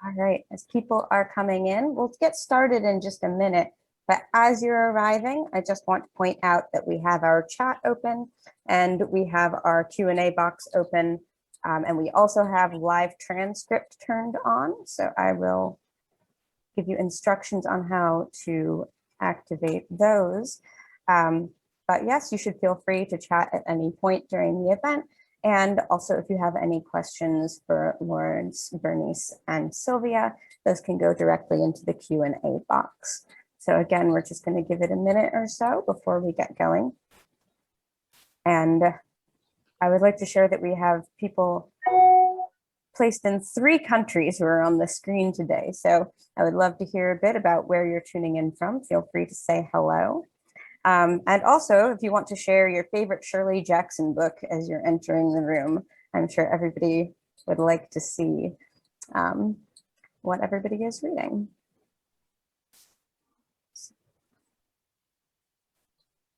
All right, as people are coming in, we'll get started in just a minute. But as you're arriving, I just want to point out that we have our chat open and we have our Q&A box open. And we also have live transcript turned on. So I will give you instructions on how to activate those. But yes, you should feel free to chat at any point during the event. And also, if you have any questions for Laurence, Bernice, and Silvia, those can go directly into the Q&A box. So again, we're just going to give it a minute or so before we get going. And I would like to share that we have people placed in 3 countries who are on the screen today. So I would love to hear a bit about where you're tuning in from. Feel free to say hello. And also, if you want to share your favorite Shirley Jackson book as you're entering the room, I'm sure everybody would like to see what everybody is reading.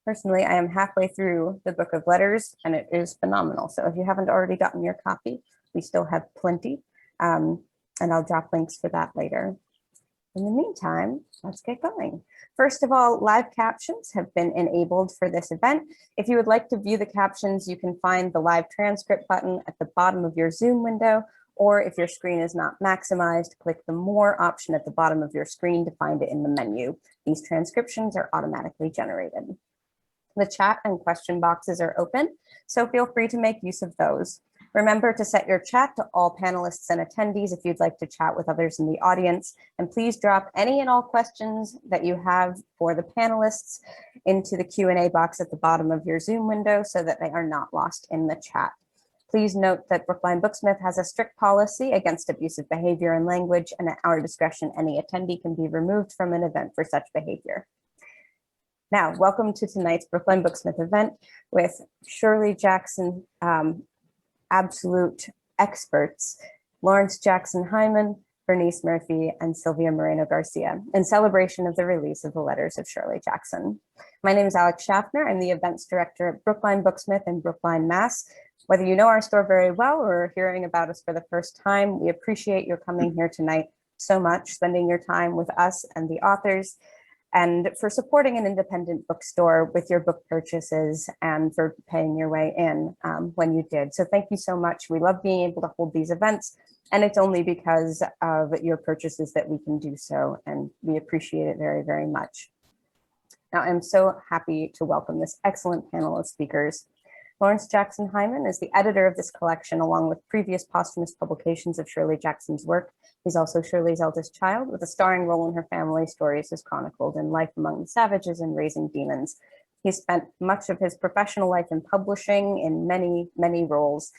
Personally, I am halfway through the book of letters and it is phenomenal. So if you haven't already gotten your copy, we still have plenty. And I'll drop links for that later. In the meantime, let's get going. First of all, live captions have been enabled for this event. If you would like to view the captions, you can find the live transcript button at the bottom of your Zoom window, or if your screen is not maximized, click the More option at the bottom of your screen to find it in the menu. These transcriptions are automatically generated. The chat and question boxes are open, so feel free to make use of those. Remember to set your chat to all panelists and attendees if you'd like to chat with others in the audience. And please drop any and all questions that you have for the panelists into the Q&A box at the bottom of your Zoom window so that they are not lost in the chat. Please note that Brookline Booksmith has a strict policy against abusive behavior and language, and at our discretion, any attendee can be removed from an event for such behavior. Now, welcome to tonight's Brookline Booksmith event with Shirley Jackson absolute experts, Laurence Jackson Hyman, Bernice Murphy, and Silvia Moreno-Garcia, in celebration of the release of the Letters of Shirley Jackson. My name is Alex Schaffner. I'm the events director at Brookline Booksmith in Brookline, Mass. Whether you know our store very well or are hearing about us for the first time, we appreciate your coming here tonight so much, spending your time with us and the authors, and for supporting an independent bookstore with your book purchases and for paying your way in when you did. So thank you so much. We love being able to hold these events, and it's only because of your purchases that we can do so, and we appreciate it very, very much. Now, I'm so happy to welcome this excellent panel of speakers. Laurence Jackson Hyman is the editor of this collection, along with previous posthumous publications of Shirley Jackson's work. He's also Shirley's eldest child, with a starring role in her family stories as chronicled in Life Among the Savages and Raising Demons. He spent much of his professional life in publishing in many, many roles.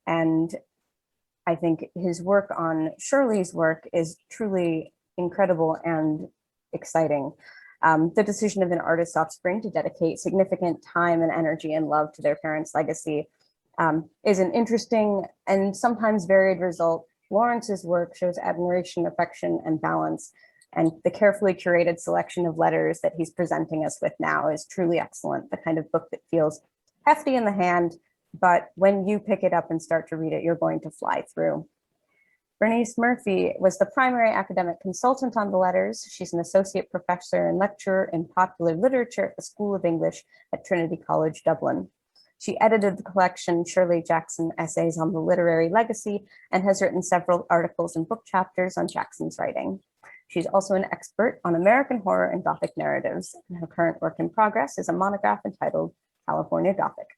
And I think his work on Shirley's work is truly incredible and exciting. The decision of an artist's offspring to dedicate significant time and energy and love to their parents' legacy is an interesting and sometimes varied result. Laurence's work shows admiration, affection, and balance, and the carefully curated selection of letters that he's presenting us with now is truly excellent, the kind of book that feels hefty in the hand, but when you pick it up and start to read it, you're going to fly through. Bernice Murphy was the primary academic consultant on the letters. She's an associate professor and lecturer in popular literature at the School of English at Trinity College, Dublin. She edited the collection Shirley Jackson Essays on the Literary Legacy and has written several articles and book chapters on Jackson's writing. She's also an expert on American horror and Gothic narratives, and her current work in progress is a monograph entitled California Gothic.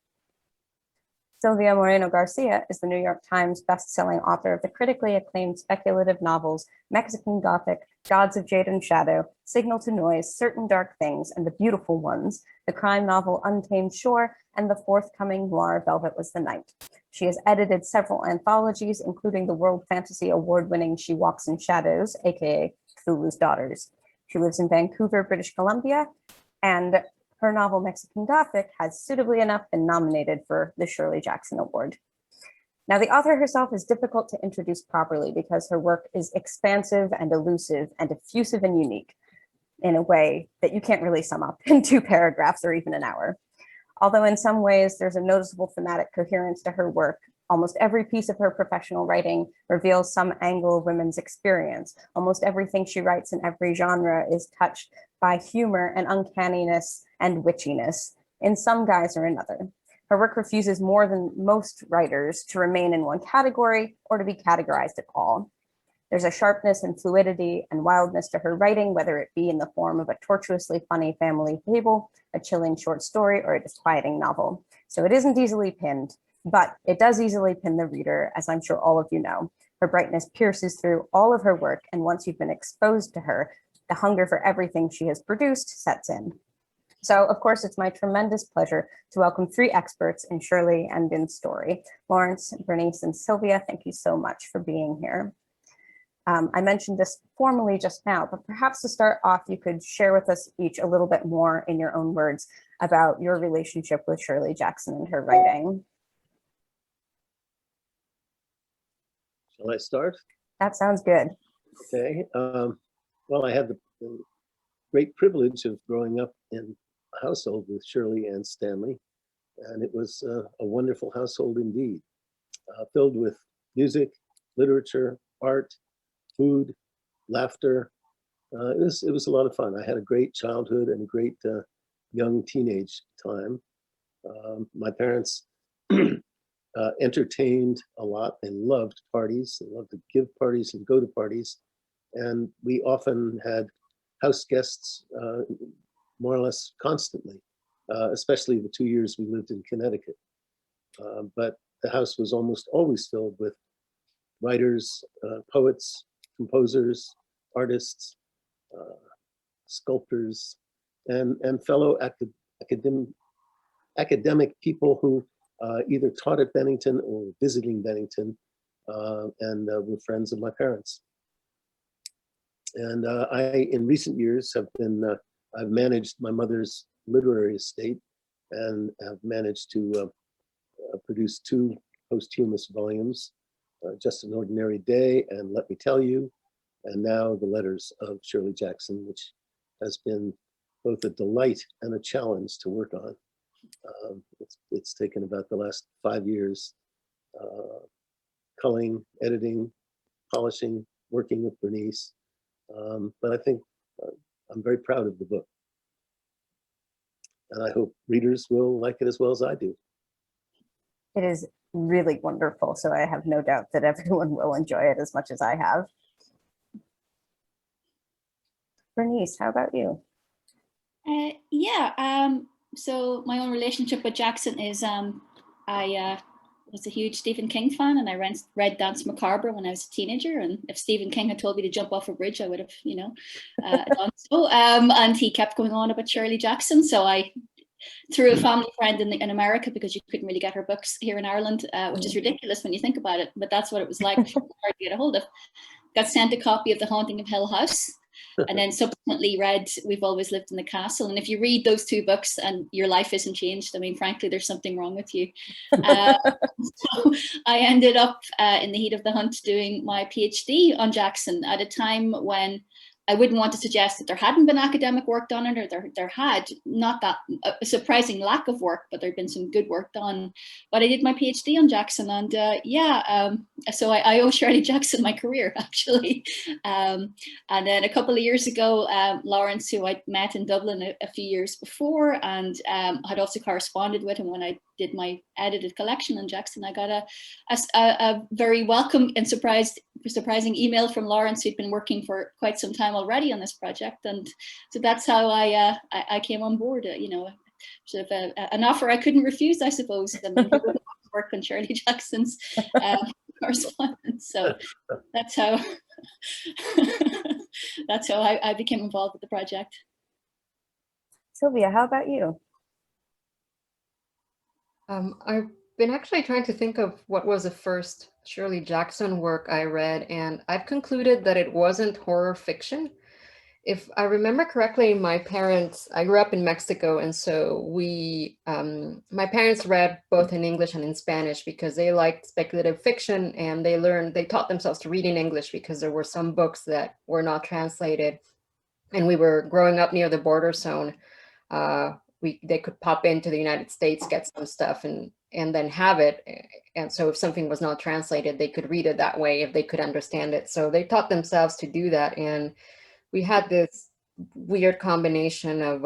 Silvia Moreno-Garcia is the New York Times bestselling author of the critically acclaimed speculative novels Mexican Gothic, Gods of Jade and Shadow, Signal to Noise, Certain Dark Things, and The Beautiful Ones, the crime novel Untamed Shore, and the forthcoming noir Velvet Was the Night. She has edited several anthologies, including the World Fantasy Award-winning She Walks in Shadows, aka Cthulhu's Daughters. She lives in Vancouver, British Columbia, and her novel Mexican Gothic has suitably enough been nominated for the Shirley Jackson Award. Now, the author herself is difficult to introduce properly because her work is expansive and elusive and effusive and unique in a way that you can't really sum up in 2 paragraphs or even an hour. Although in some ways there's a noticeable thematic coherence to her work, Almost every piece of her professional writing reveals some angle of women's experience. Almost everything she writes in every genre is touched by humor and uncanniness and witchiness in some guise or another. Her work refuses more than most writers to remain in one category or to be categorized at all. There's a sharpness and fluidity and wildness to her writing, whether it be in the form of a tortuously funny family fable, a chilling short story, or a disquieting novel. So it isn't easily pinned, but it does easily pin the reader, as I'm sure all of you know. Her brightness pierces through all of her work, and once you've been exposed to her, the hunger for everything she has produced sets in. So, of course, it's my tremendous pleasure to welcome three experts in Shirley and in story. Laurence, Bernice, and Silvia, thank you so much for being here. I mentioned this formally just now, but perhaps to start off, you could share with us each a little bit more in your own words about your relationship with Shirley Jackson and her writing. Shall I start? That sounds good. Okay. Well, I had the great privilege of growing up in a household with Shirley and Stanley, and it was a wonderful household indeed, filled with music, literature, art, food, laughter. It was a lot of fun. I had a great childhood and a great young teenage time. My parents entertained a lot. They loved parties. They loved to give parties and go to parties. And we often had house guests more or less constantly, especially the 2 years we lived in Connecticut. But the house was almost always filled with writers, poets, composers, artists, sculptors, and fellow academic people who either taught at Bennington or were visiting Bennington and were friends of my parents. And I, in recent years, I've managed my mother's literary estate and have managed to produce 2 posthumous volumes, Just an Ordinary Day and Let Me Tell You, and now the Letters of Shirley Jackson, which has been both a delight and a challenge to work on. It's taken about the last 5 years, culling, editing, polishing, working with Bernice. But I think I'm very proud of the book. And I hope readers will like it as well as I do. It is really wonderful, so I have no doubt that everyone will enjoy it as much as I have. Bernice, how about you? So my own relationship with Jackson is I was a huge Stephen King fan, and I read Danse Macabre when I was a teenager. And if Stephen King had told me to jump off a bridge, I would have, done so. And he kept going on about Shirley Jackson. So I, through a family friend in America, because you couldn't really get her books here in Ireland, which is ridiculous when you think about it, but that's what it was like before it was hard to get a hold of. Got sent a copy of The Haunting of Hill House, and then subsequently read We've Always Lived in the Castle. And if you read those 2 books and your life isn't changed, I mean, frankly, there's something wrong with you. So I ended up in the heat of the hunt doing my PhD on Jackson at a time when I wouldn't want to suggest that there hadn't been academic work done on it, or there had, not that a surprising lack of work, but there'd been some good work done. But I did my PhD on Jackson, and so I owe Shirley Jackson my career, actually. And then a couple of years ago, Laurence, who I met in Dublin a few years before, and had also corresponded with him when I did my edited collection on Jackson, I got a very welcome and surprising email from Laurence, who'd been working for quite some time already on this project. And so that's how I came on board, sort of an offer I couldn't refuse, I suppose. I mean, who wouldn't want to work on Shirley Jackson's correspondence? So that's how I became involved with the project. Silvia, how about you? I've been actually trying to think of what was the first Shirley Jackson work I read, and I've concluded that it wasn't horror fiction. If I remember correctly, I grew up in Mexico, and so my parents read both in English and in Spanish because they liked speculative fiction, and they taught themselves to read in English because there were some books that were not translated, and we were growing up near the border zone. They could pop into the United States, get some stuff, and and then have it. And so if something was not translated, they could read it that way if they could understand it. So they taught themselves to do that. And we had this weird combination of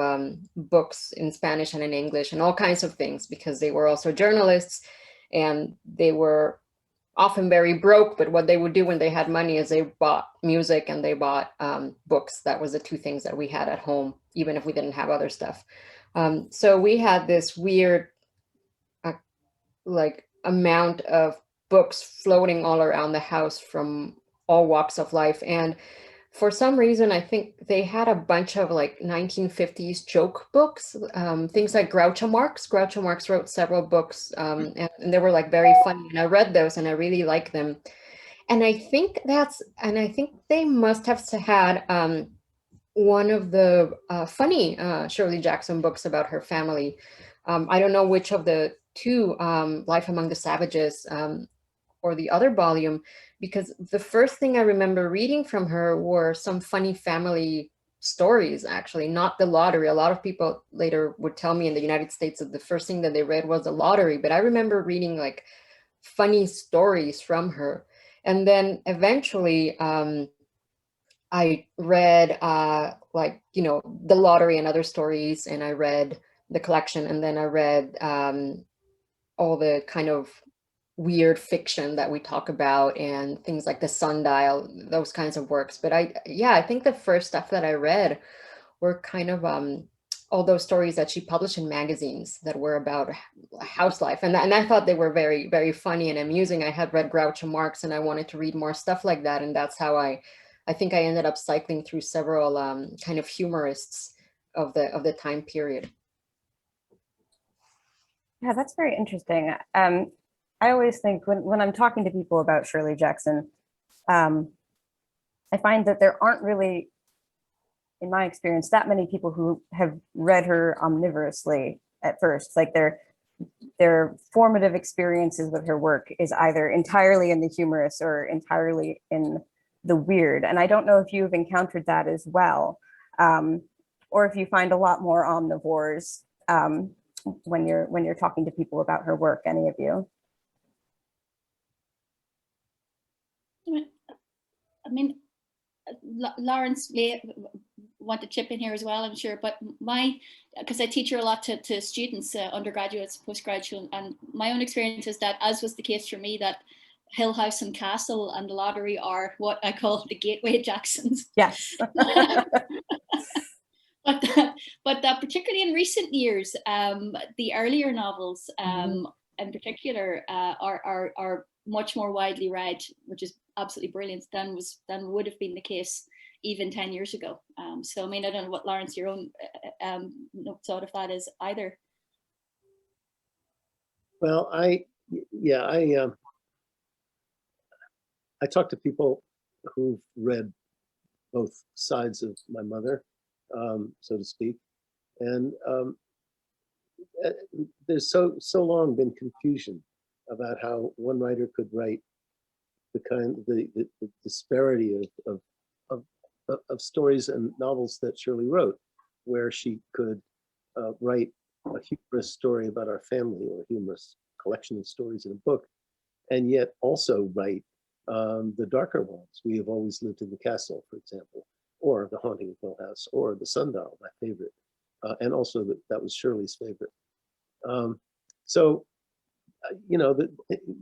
books in Spanish and in English and all kinds of things, because they were also journalists and they were often very broke. But what they would do when they had money is they bought music and they bought books. That was the two things that we had at home, even if we didn't have other stuff. So we had this weird like amount of books floating all around the house from all walks of life. And for some reason, I think they had a bunch of like 1950s joke books, things like Groucho Marx. Groucho Marx wrote several books, and they were like very funny. And I read those and I really like them. And I think they must have had one of the funny Shirley Jackson books about her family. I don't know which of the two, Life Among the Savages or the other volume, because the first thing I remember reading from her were some funny family stories, actually, not The Lottery. A lot of people later would tell me in the United States that the first thing that they read was The Lottery, but I remember reading like funny stories from her. And then eventually I read like, you know, The Lottery and Other Stories, and I read the collection, and then I read all the kind of weird fiction that we talk about and things like The Sundial, those kinds of works. But I think the first stuff that I read were kind of all those stories that she published in magazines that were about house life. And I thought they were very, very funny and amusing. I had read Groucho Marx and I wanted to read more stuff like that. And that's how I think I ended up cycling through several kind of humorists of the time period. Yeah, that's very interesting. I always think when I'm talking to people about Shirley Jackson, I find that there aren't really, in my experience, that many people who have read her omnivorously at first. Like their formative experiences with her work is either entirely in the humorous or entirely in the weird. And I don't know if you've encountered that as well, or if you find a lot more omnivores when you're talking to people about her work, any of you. I mean, Laurence may want to chip in here as well, I'm sure, but because I teach her a lot to students, undergraduates, postgraduate, and my own experience is that, as was the case for me, that Hill House and Castle and The Lottery are what I call the gateway Jacksons. Yes. But that particularly in recent years, the earlier novels in particular are much more widely read, which is absolutely brilliant, than would have been the case even 10 years ago. So I mean, I don't know what, Laurence, your own thought of that is either. Well, I talk to people who've read both sides of my mother, so to speak, and there's so long been confusion about how one writer could write the disparity of stories and novels that Shirley wrote, where she could write a humorous story about our family or a humorous collection of stories in a book, and yet also write the darker ones. We Have Always Lived in the Castle, for example, or The Haunting of Hill House, or The Sundial, my favorite, and also that was Shirley's favorite. So, you know,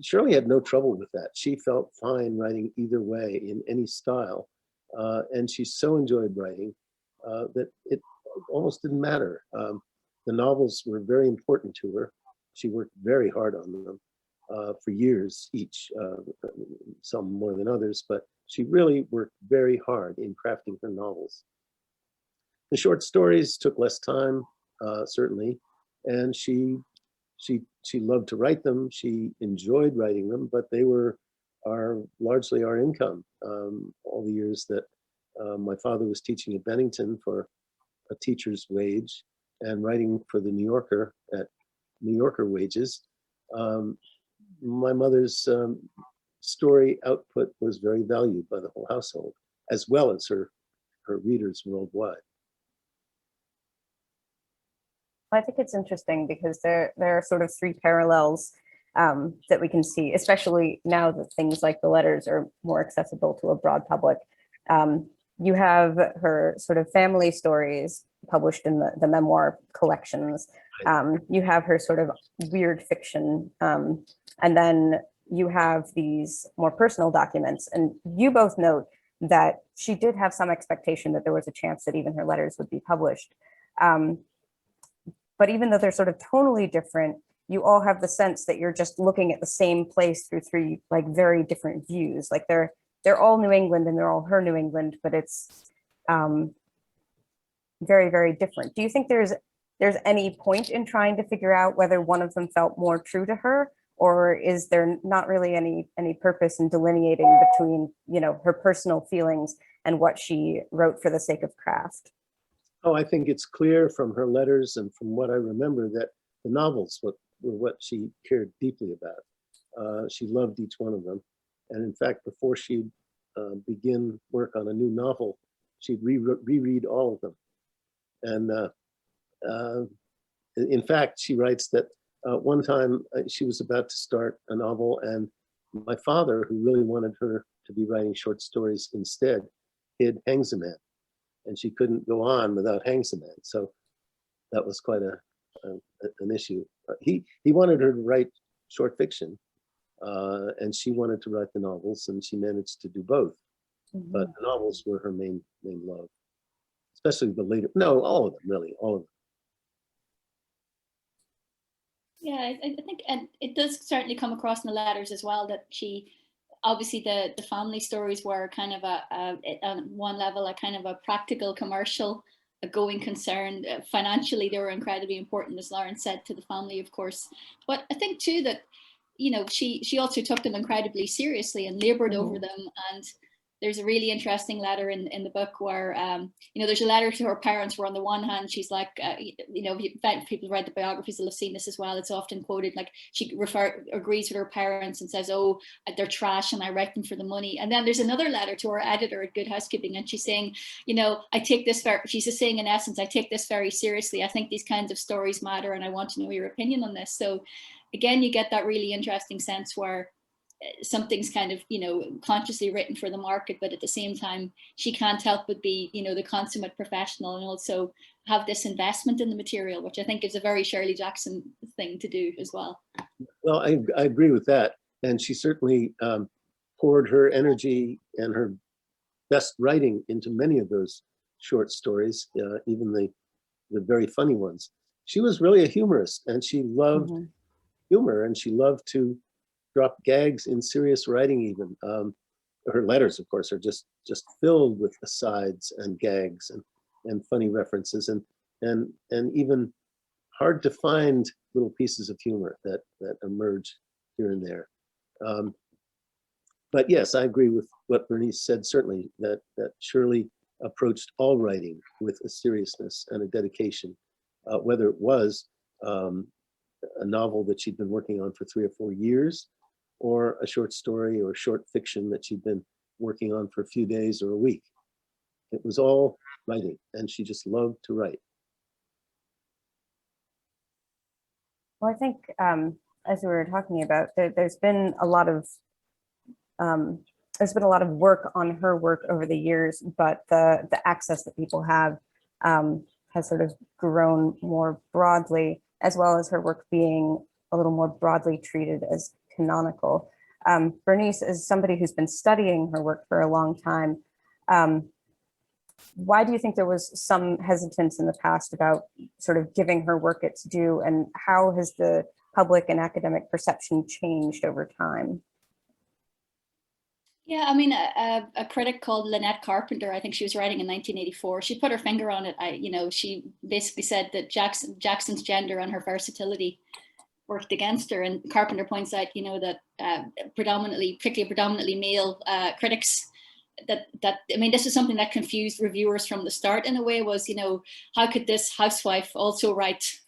Shirley had no trouble with that. She felt fine writing either way in any style, and she so enjoyed writing that it almost didn't matter. The novels were very important to her. She worked very hard on them for years each, some more than others, but she really worked very hard in crafting her novels. The short stories took less time, certainly, and she loved to write them. She enjoyed writing them, but they were largely our income. All the years that my father was teaching at Bennington for a teacher's wage and writing for the New Yorker at New Yorker wages, my mother's story output was very valued by the whole household, as well as her readers worldwide. I think it's interesting because there are sort of three parallels that we can see, especially now that things like the letters are more accessible to a broad public. You have her sort of family stories published in the memoir collections. You have her sort of weird fiction. And then you have these more personal documents. And you both note that she did have some expectation that there was a chance that even her letters would be published. But even though they're sort of tonally different, you all have the sense that you're just looking at the same place through three like very different views. Like they're all New England and they're all her New England, but it's very, very different. Do you think there's any point in trying to figure out whether one of them felt more true to her, or is there not really any purpose in delineating between, you know, her personal feelings and what she wrote for the sake of craft? Oh, I think it's clear from her letters and from what I remember that the novels were what she cared deeply about. She loved each one of them. And in fact, before she'd begin work on a new novel, she'd reread all of them. And in fact, she writes that one time she was about to start a novel, and my father, who really wanted her to be writing short stories instead, hid Hangs a Man. And she couldn't go on without Hangs a Man. So that was quite an issue. He wanted her to write short fiction, and she wanted to write the novels, and she managed to do both. Mm-hmm. But the novels were her main love, especially the later. No, all of them, really, all of them. Yeah, I think, and it does certainly come across in the letters as well that she, obviously the family stories were kind of on one level a kind of a practical commercial a going concern. Financially they were incredibly important, as Laurence said, to the family, of course, but I think too that, you know, she also took them incredibly seriously and labored over them. And there's a really interesting letter in the book where, you know, there's a letter to her parents where on the one hand, she's like, you know, people write the biographies will have seen this as well. It's often quoted, like she agrees with her parents and says, oh, they're trash and I write them for the money. And then there's another letter to her editor at Good Housekeeping. And she's saying, you know, I take this she's just saying in essence, I take this very seriously. I think these kinds of stories matter and I want to know your opinion on this. So again, you get that really interesting sense where something's kind of, you know, consciously written for the market, but at the same time, she can't help but be, you know, the consummate professional and also have this investment in the material, which I think is a very Shirley Jackson thing to do as well. Well, I agree with that. And she certainly poured her energy and her best writing into many of those short stories, even the very funny ones. She was really a humorist, and she loved humor, and she loved to drop gags in serious writing even. Her letters, of course, are just filled with asides and gags and funny references and even hard to find little pieces of humor that emerge here and there. But yes, I agree with what Bernice said, certainly, that Shirley approached all writing with a seriousness and a dedication, whether it was a novel that she'd been working on for 3 or 4 years, or a short story or short fiction that she'd been working on for a few days or a week. It was all writing, and she just loved to write. Well, I think as we were talking about, there's been a lot of work on her work over the years, but the access that people have has sort of grown more broadly, as well as her work being a little more broadly treated as canonical. Bernice, is somebody who's been studying her work for a long time, why do you think there was some hesitance in the past about sort of giving her work its due, and how has the public and academic perception changed over time? Yeah, I mean, a critic called Lynette Carpenter, I think she was writing in 1984. She put her finger on it. You know, she basically said that Jackson's gender and her versatility worked against her. And Carpenter points out, you know, that particularly predominantly male critics, that I mean, this is something that confused reviewers from the start in a way, was, you know, how could this housewife also write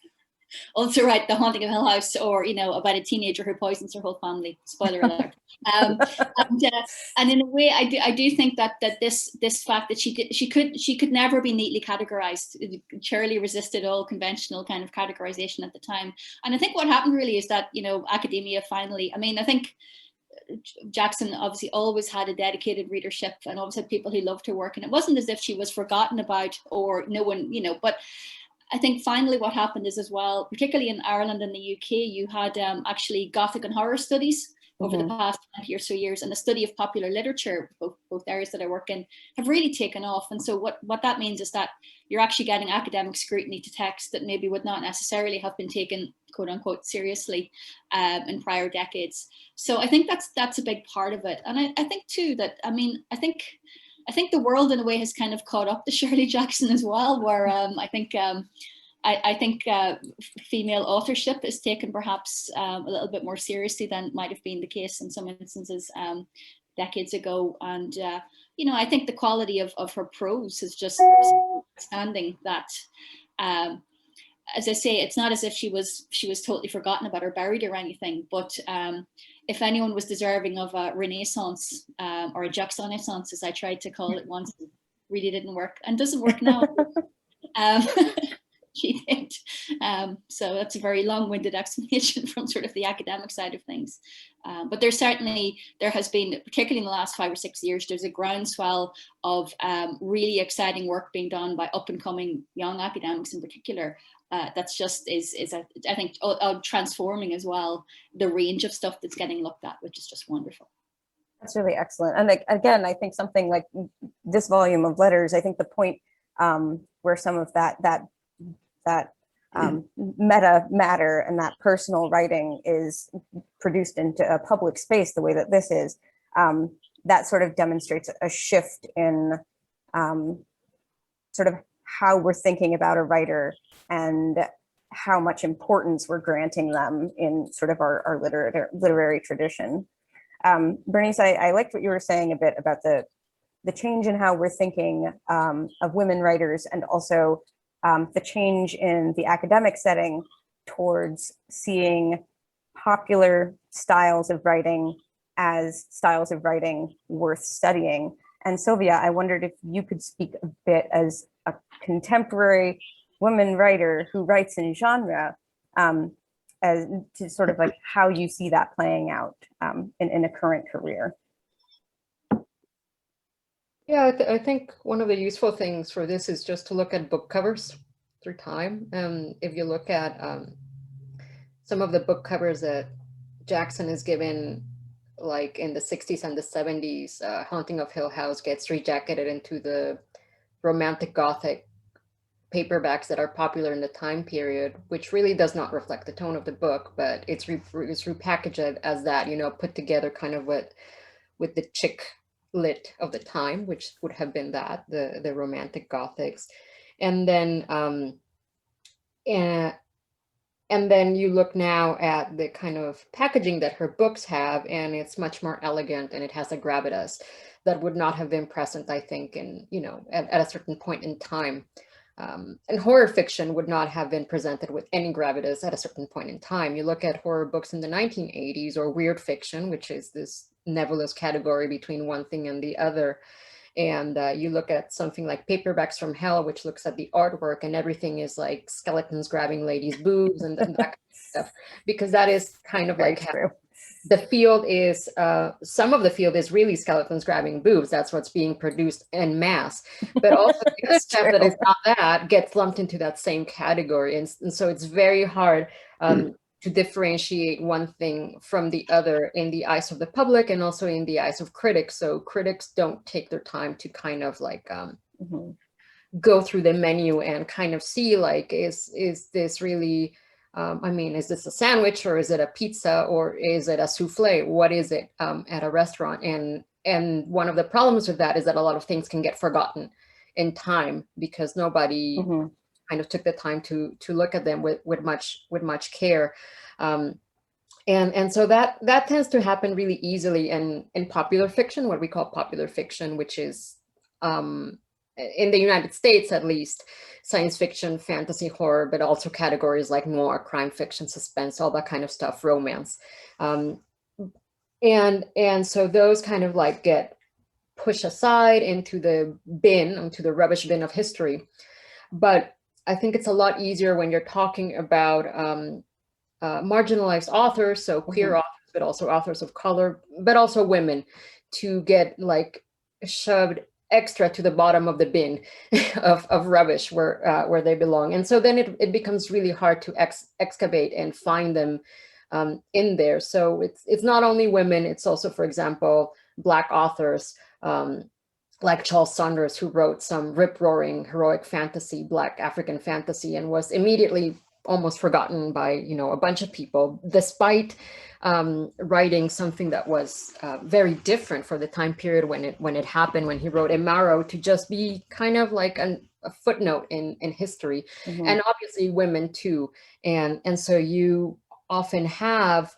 also write The Haunting of Hill House, or, you know, about a teenager who poisons her whole family. Spoiler alert. And in a way, I do think that this fact that she could never be neatly categorized. Shirley resisted all conventional kind of categorization at the time. And I think what happened really is that, you know, academia finally, I mean, I think Jackson obviously always had a dedicated readership and always had people who loved her work. And it wasn't as if she was forgotten about or no one, you know, but I think finally what happened is as well, particularly in Ireland and the UK, you had actually Gothic and horror studies over the past 20 or so years, and the study of popular literature, both areas that I work in, have really taken off. And so what that means is that you're actually getting academic scrutiny to texts that maybe would not necessarily have been taken, quote unquote, seriously in prior decades. So I think that's a big part of it. And I think too that, I mean, I think the world in a way has kind of caught up to Shirley Jackson as well, where I think female authorship is taken perhaps a little bit more seriously than might have been the case in some instances decades ago. And, you know, I think the quality of her prose is just outstanding. That, as I say, it's not as if she was totally forgotten about or buried or anything, but if anyone was deserving of a renaissance or a juxtarenaissance, as I tried to call it once, it really didn't work and doesn't work now. She did. So that's a very long-winded explanation from sort of the academic side of things. But there has been, particularly in the last 5 or 6 years, there's a groundswell of really exciting work being done by up-and-coming young academics in particular. That's just I think transforming as well the range of stuff that's getting looked at, which is just wonderful. That's really excellent. And again, I think something like this volume of letters, I think the point where some of that meta matter and that personal writing is produced into a public space the way that this is, that sort of demonstrates a shift in sort of how we're thinking about a writer and how much importance we're granting them in sort of our literary tradition. Bernice, I liked what you were saying a bit about the change in how we're thinking of women writers, and also the change in the academic setting towards seeing popular styles of writing as styles of writing worth studying. And Silvia, I wondered if you could speak a bit as a contemporary woman writer who writes in genre, as to sort of like how you see that playing out in a current career. Yeah, I think one of the useful things for this is just to look at book covers through time. If you look at some of the book covers that Jackson has given, like in the 60s and the 70s, Haunting of Hill House gets rejacketed into the romantic Gothic paperbacks that are popular in the time period, which really does not reflect the tone of the book, but it's repackaged as that, you know, put together kind of with the chick lit of the time, which would have been that, the romantic Gothics. And then and then you look now at the kind of packaging that her books have, and it's much more elegant, and it has a gravitas that would not have been present, I think, in, you know, at a certain point in time. And horror fiction would not have been presented with any gravitas at a certain point in time. You look at horror books in the 1980s, or weird fiction, which is this nebulous category between one thing and the other. And you look at something like Paperbacks from Hell, which looks at the artwork, and everything is like skeletons grabbing ladies' boobs and that kind of stuff, because that is kind of like how the field is, some of the field is really skeletons grabbing boobs. That's what's being produced en masse. But also the other stuff that is not that gets lumped into that same category. And so it's very hard to differentiate one thing from the other in the eyes of the public and also in the eyes of critics. So critics don't take their time to kind of like go through the menu and kind of see like, is this really, I mean, is this a sandwich, or is it a pizza, or is it a souffle? What is it at a restaurant? And one of the problems with that is that a lot of things can get forgotten in time because nobody kind of took the time to look at them with much care. And so that tends to happen really easily in popular fiction, what we call popular fiction, which is in the United States at least, science fiction, fantasy, horror, but also categories like noir, crime fiction, suspense, all that kind of stuff, romance. And so those kind of like get pushed aside into the bin, into the rubbish bin of history. But I think it's a lot easier when you're talking about marginalized authors, so queer authors, but also authors of color, but also women, to get like shoved extra to the bottom of the bin of rubbish where they belong. And so then it becomes really hard to excavate and find them in there. So it's not only women, it's also, for example, Black authors like Charles Saunders, who wrote some rip-roaring heroic fantasy, Black African fantasy, and was immediately almost forgotten by a bunch of people, despite writing something that was very different for the time period when it happened, when he wrote Imaro, to just be kind of like a footnote in history. And obviously women too. And so you often have,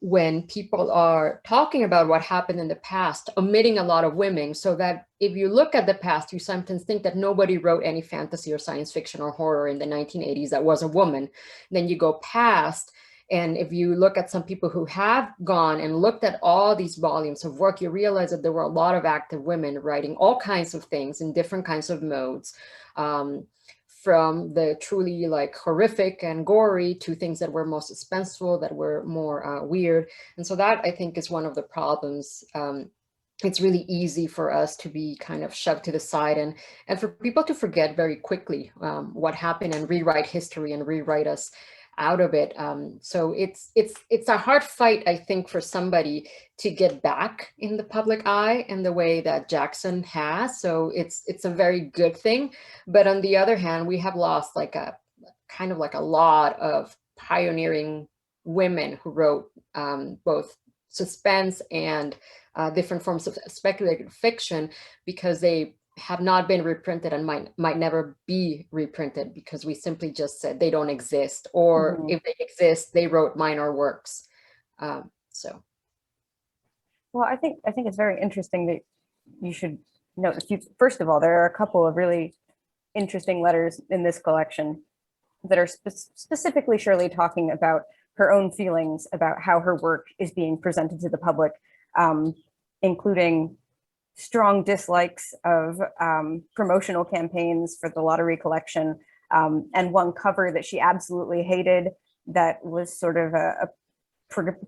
when people are talking about what happened in the past, omitting a lot of women, so that if you look at the past, you sometimes think that nobody wrote any fantasy or science fiction or horror in the 1980s that was a woman. Then you go past, and if you look at some people who have gone and looked at all these volumes of work, you realize that there were a lot of active women writing all kinds of things in different kinds of modes. From the truly like horrific and gory to things that were more suspenseful, that were more weird. And so that, I think, is one of the problems. It's really easy for us to be kind of shoved to the side and for people to forget very quickly what happened and rewrite history and rewrite us out of it. So it's a hard fight, I think, for somebody to get back in the public eye in the way that Jackson has. So it's a very good thing. But on the other hand, we have lost like a kind of like a lot of pioneering women who wrote both suspense and different forms of speculative fiction, because they have not been reprinted and might never be reprinted, because we simply just said they don't exist, or if they exist, they wrote minor works. So. Well, I think it's very interesting that you should note that first of all, there are a couple of really interesting letters in this collection that are specifically Shirley talking about her own feelings about how her work is being presented to the public, including strong dislikes of promotional campaigns for the lottery collection, and one cover that she absolutely hated, that was sort of a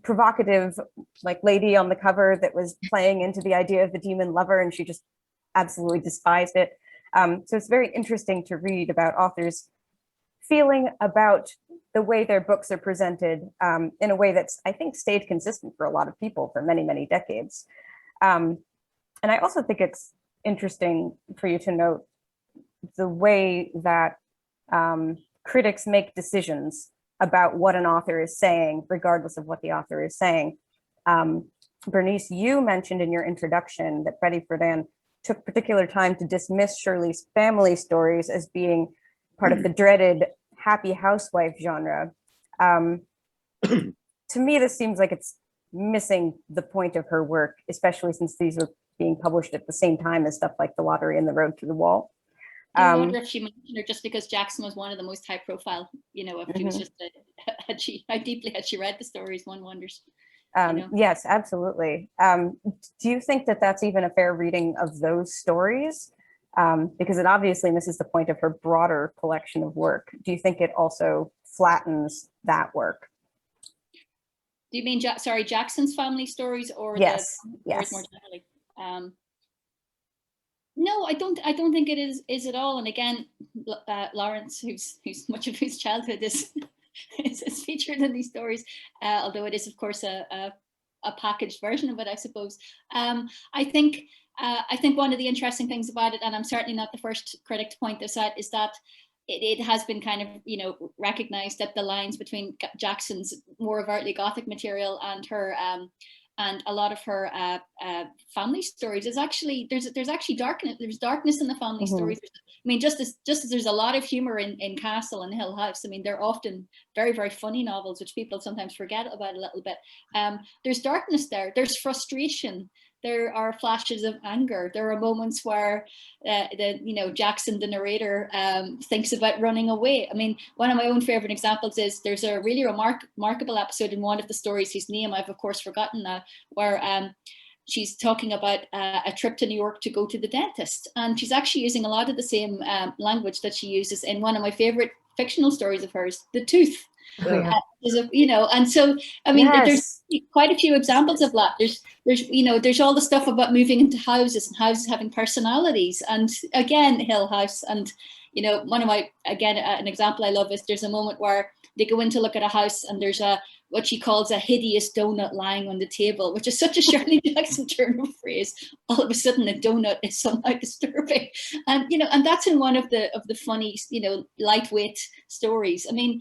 provocative like lady on the cover that was playing into the idea of the demon lover, and she just absolutely despised it. So it's very interesting to read about authors feeling about the way their books are presented in a way that's, I think, stayed consistent for a lot of people for many, many decades. And I also think it's interesting for you to note the way that critics make decisions about what an author is saying, regardless of what the author is saying. Bernice, you mentioned in your introduction that Betty Friedan took particular time to dismiss Shirley's family stories as being part of the dreaded happy housewife genre. To me, this seems like it's missing the point of her work, especially since these were being published at the same time as stuff like The Lottery and The Road to the Wall. I wonder if she mentioned her just because Jackson was one of the most high profile, if she was just, how deeply had she read the stories, one wonders. Yes, absolutely. Do you think that that's even a fair reading of those stories? Because it obviously misses the point of her broader collection of work. Do you think it also flattens that work? Do you mean, Jackson's family stories, or yes, yes, more generally? No, I don't think it is at all. And again, Laurence, who's much of whose childhood is featured in these stories, although it is of course a packaged version of it, I suppose. I think one of the interesting things about it, and I'm certainly not the first critic to point this out, is that it has been kind of recognized that the lines between Jackson's more overtly Gothic material and her and a lot of her family stories is actually there's actually darkness. There's darkness in the family stories. I mean, just as there's a lot of humor in Castle and Hill House. I mean, they're often very, very funny novels, which people sometimes forget about a little bit. There's darkness there. There's frustration. there are flashes of anger. There are moments where Jackson, the narrator, thinks about running away. I mean, one of my own favorite examples is there's a really remarkable episode in one of the stories, whose name I've of course forgotten now, where she's talking about a trip to New York to go to the dentist. And she's actually using a lot of the same language that she uses in one of my favorite fictional stories of hers, The Tooth. Oh, Yeah. And so, I mean, Yes. there's quite a few examples of that. There's all the stuff about moving into houses and houses having personalities. And again, Hill House. And, one of my, again, an example I love is there's a moment where they go in to look at a house and there's what she calls a hideous donut lying on the table, which is such a Shirley Jackson turn of phrase. All of a sudden, a donut is somehow disturbing, and and that's in one of the funny, lightweight stories. I mean,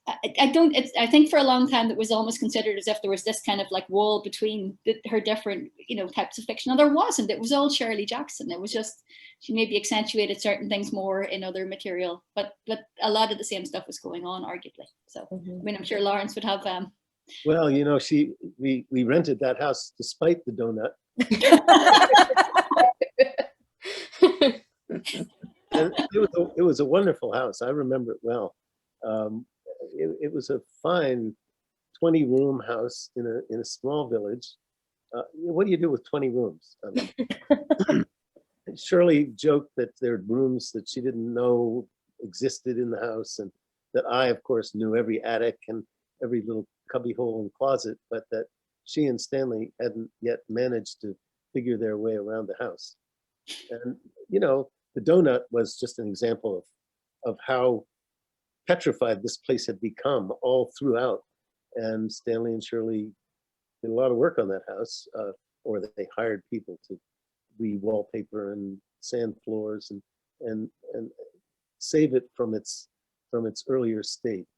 I think for a long time it was almost considered as if there was this kind of like wall between her different, types of fiction. And there wasn't. It was all Shirley Jackson. It was just she maybe accentuated certain things more in other material, but a lot of the same stuff was going on, arguably. So I mean, I'm sure Laurence would have. Well, we rented that house despite the donut. And it was a wonderful house. I remember it well. It was a fine 20-room house in a small village. What do you do with 20 rooms? I mean, Shirley joked that there were rooms that she didn't know existed in the house, and that I, of course, knew every attic and every little cubbyhole and closet, but that she and Stanley hadn't yet managed to figure their way around the house. And, the donut was just an example of how petrified this place had become all throughout. And Stanley and Shirley did a lot of work on that house, or they hired people to re-wallpaper and sand floors and save it from its earlier state.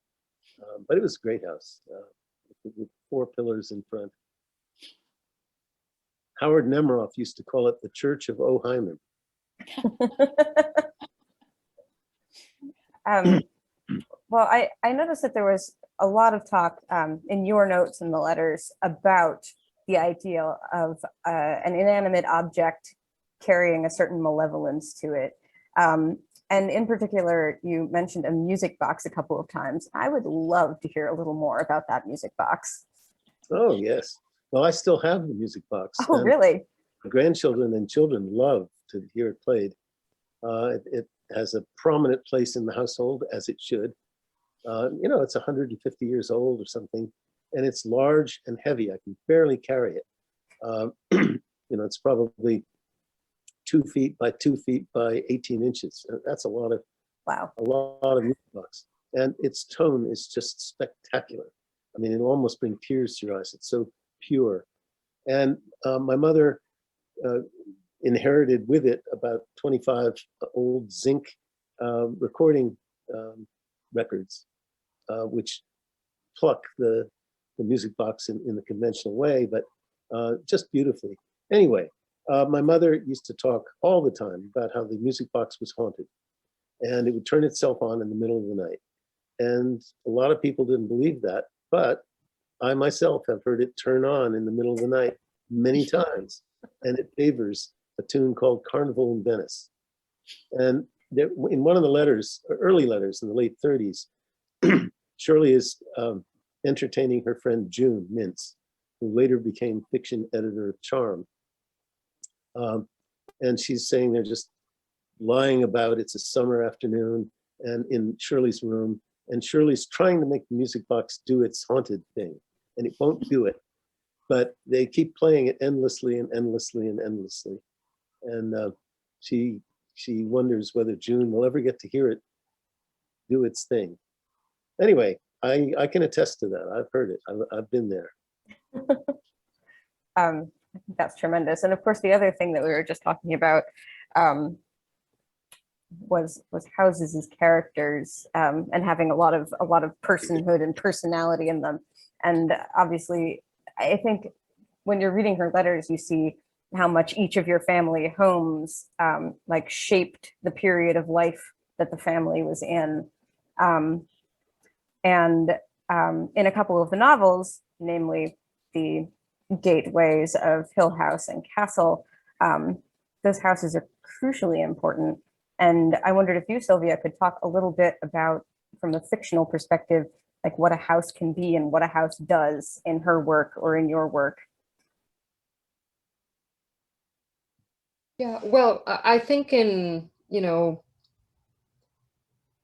But it was a great house with 4 pillars in front. Howard Nemeroff used to call it the Church of O. Hyman. Well, I noticed that there was a lot of talk in your notes in the letters about the idea of an inanimate object carrying a certain malevolence to it. And in particular, you mentioned a music box a couple of times. I would love to hear a little more about that music box. Oh, yes. Well, I still have the music box. Oh, really? My grandchildren and children love to hear it played. It has a prominent place in the household, as it should. It's 150 years old or something, and it's large and heavy. I can barely carry it. It's probably 2 feet by 2 feet by 18 inches. That's a lot of music box. And its tone is just spectacular. I mean, it'll almost bring tears to your eyes. It's so pure. And my mother inherited with it about 25 old zinc recording records, which pluck the music box in the conventional way, but just beautifully. Anyway, my mother used to talk all the time about how the music box was haunted, and it would turn itself on in the middle of the night. And a lot of people didn't believe that, but I myself have heard it turn on in the middle of the night many times, and it favors a tune called Carnival in Venice. And there, in one of the letters, early letters in the late 30s, Shirley is entertaining her friend June Mintz, who later became fiction editor of Charm. And she's saying they're just lying about, it's a summer afternoon and in Shirley's room, and Shirley's trying to make the music box do its haunted thing, and it won't do it, but they keep playing it endlessly and endlessly and endlessly. And she wonders whether June will ever get to hear it do its thing. Anyway, I can attest to that. I've heard it. I've been there. I think that's tremendous. And of course, the other thing that we were just talking about was houses as characters, and having a lot of personhood and personality in them. And obviously, I think when you're reading her letters, you see how much each of your family homes like shaped the period of life that the family was in. And in a couple of the novels, namely the gateways of Hill House and Castle, those houses are crucially important. And I wondered if you, Silvia, could talk a little bit about, from a fictional perspective, like what a house can be and what a house does in her work or in your work. Yeah, well, I think in,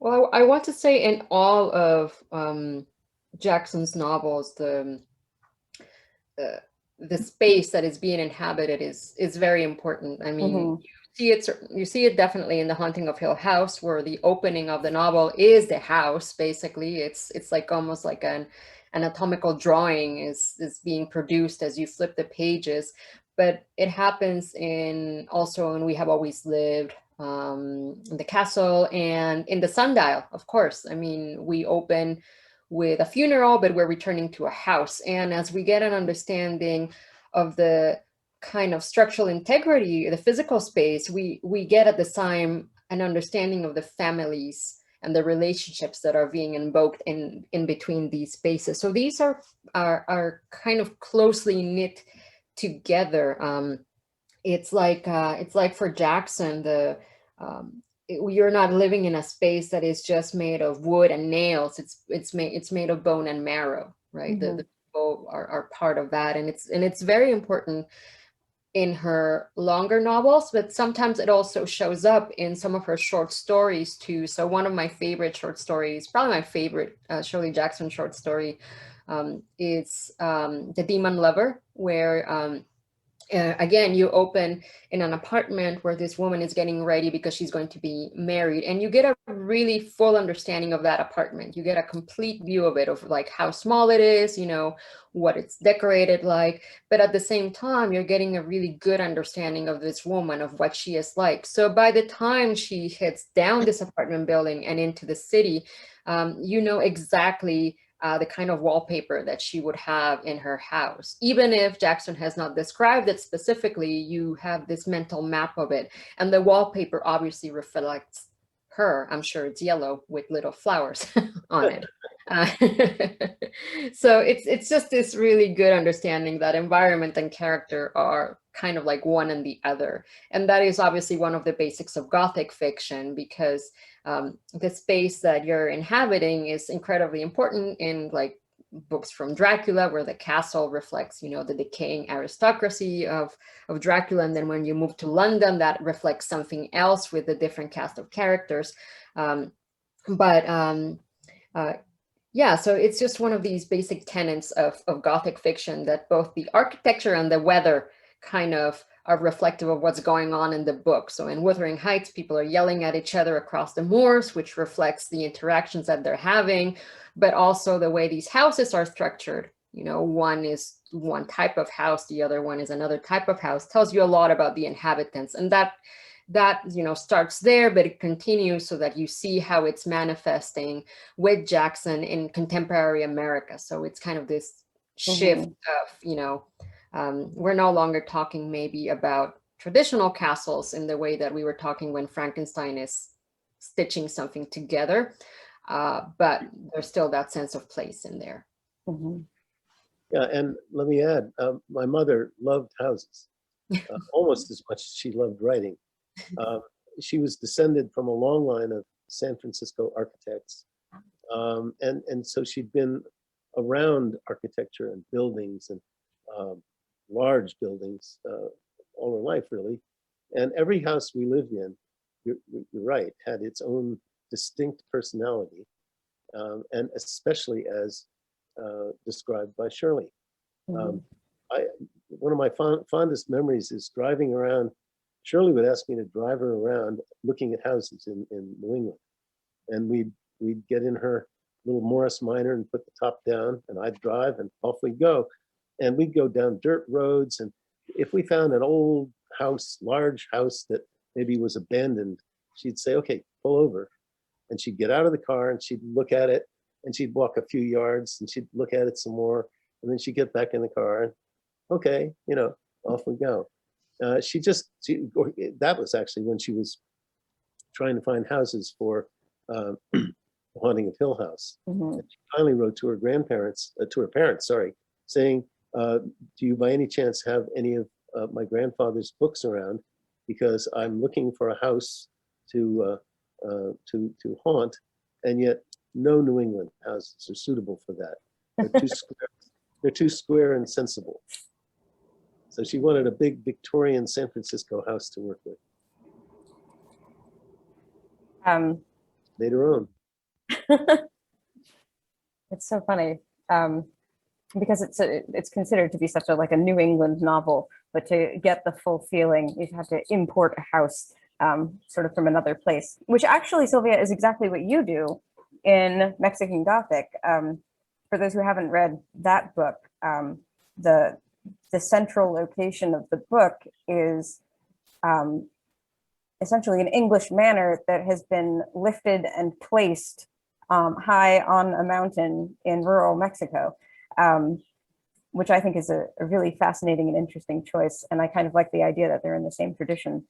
well, I want to say in all of Jackson's novels, the space that is being inhabited is very important. I mean, you see it definitely in The Haunting of Hill House, where the opening of the novel is the house. Basically, it's like almost like an anatomical drawing is being produced as you flip the pages. But it happens also in We Have Always Lived, in The Castle, and in The Sundial, of course. I mean, we open with a funeral, but we're returning to a house. And as we get an understanding of the kind of structural integrity, the physical space, we get at the time an understanding of the families and the relationships that are being invoked in between these spaces. So these are kind of closely knit together. It's like for Jackson, you're not living in a space that is just made of wood and nails. It's made of bone and marrow, right? The people are part of that, and it's very important in her longer novels, but sometimes it also shows up in some of her short stories too. So one of my favorite short stories, probably my favorite Shirley Jackson short story, is The Demon Lover, where again, you open in an apartment where this woman is getting ready because she's going to be married, and you get a really full understanding of that apartment. You get a complete view of it, of like how small it is, what it's decorated like, but at the same time, you're getting a really good understanding of this woman, of what she is like. So by the time she heads down this apartment building and into the city, you know exactly the kind of wallpaper that she would have in her house. Even if Jackson has not described it specifically, you have this mental map of it. And the wallpaper obviously reflects her. I'm sure it's yellow with little flowers on it. So it's just this really good understanding that environment and character are kind of like one and the other. And that is obviously one of the basics of Gothic fiction, because the space that you're inhabiting is incredibly important in like books from Dracula, where the castle reflects, the decaying aristocracy of Dracula. And then when you move to London, that reflects something else with a different cast of characters. Yeah, so it's just one of these basic tenets of Gothic fiction, that both the architecture and the weather kind of are reflective of what's going on in the book. So in Wuthering Heights, people are yelling at each other across the moors, which reflects the interactions that they're having, but also the way these houses are structured. One is one type of house, the other one is another type of house, tells you a lot about the inhabitants. And that starts there, but it continues so that you see how it's manifesting with Jackson in contemporary America. So it's kind of this shift of, we're no longer talking maybe about traditional castles in the way that we were talking when Frankenstein is stitching something together, but there's still that sense of place in there. Yeah, and let me add, my mother loved houses almost as much as she loved writing. She was descended from a long line of San Francisco architects, and so she'd been around architecture and buildings and large buildings all her life, really. And every house we lived in, you're right, had its own distinct personality, and especially as described by Shirley. One of my fondest memories is driving around. Shirley would ask me to drive her around looking at houses in New England. And we'd get in her little Morris Minor and put the top down, and I'd drive, and off we'd go. And we'd go down dirt roads. And if we found an old house, large house that maybe was abandoned, she'd say, okay, pull over. And she'd get out of the car and she'd look at it, and she'd walk a few yards and she'd look at it some more. And then she'd get back in the car and, okay, off we go. That was actually when she was trying to find houses for The Haunting of Hill House. And she finally wrote to her parents, saying, do you by any chance have any of my grandfather's books around? Because I'm looking for a house to haunt, and yet no New England houses are suitable for that. They're too square. They're too square and sensible. So she wanted a big Victorian San Francisco house to work with. Made her own. It's so funny because it's considered to be such a like a New England novel, but to get the full feeling, you have to import a house sort of from another place, which actually, Silvia, is exactly what you do in Mexican Gothic. For those who haven't read that book, the central location of the book is essentially an English manor that has been lifted and placed high on a mountain in rural Mexico, which I think is a really fascinating and interesting choice. And I kind of like the idea that they're in the same tradition.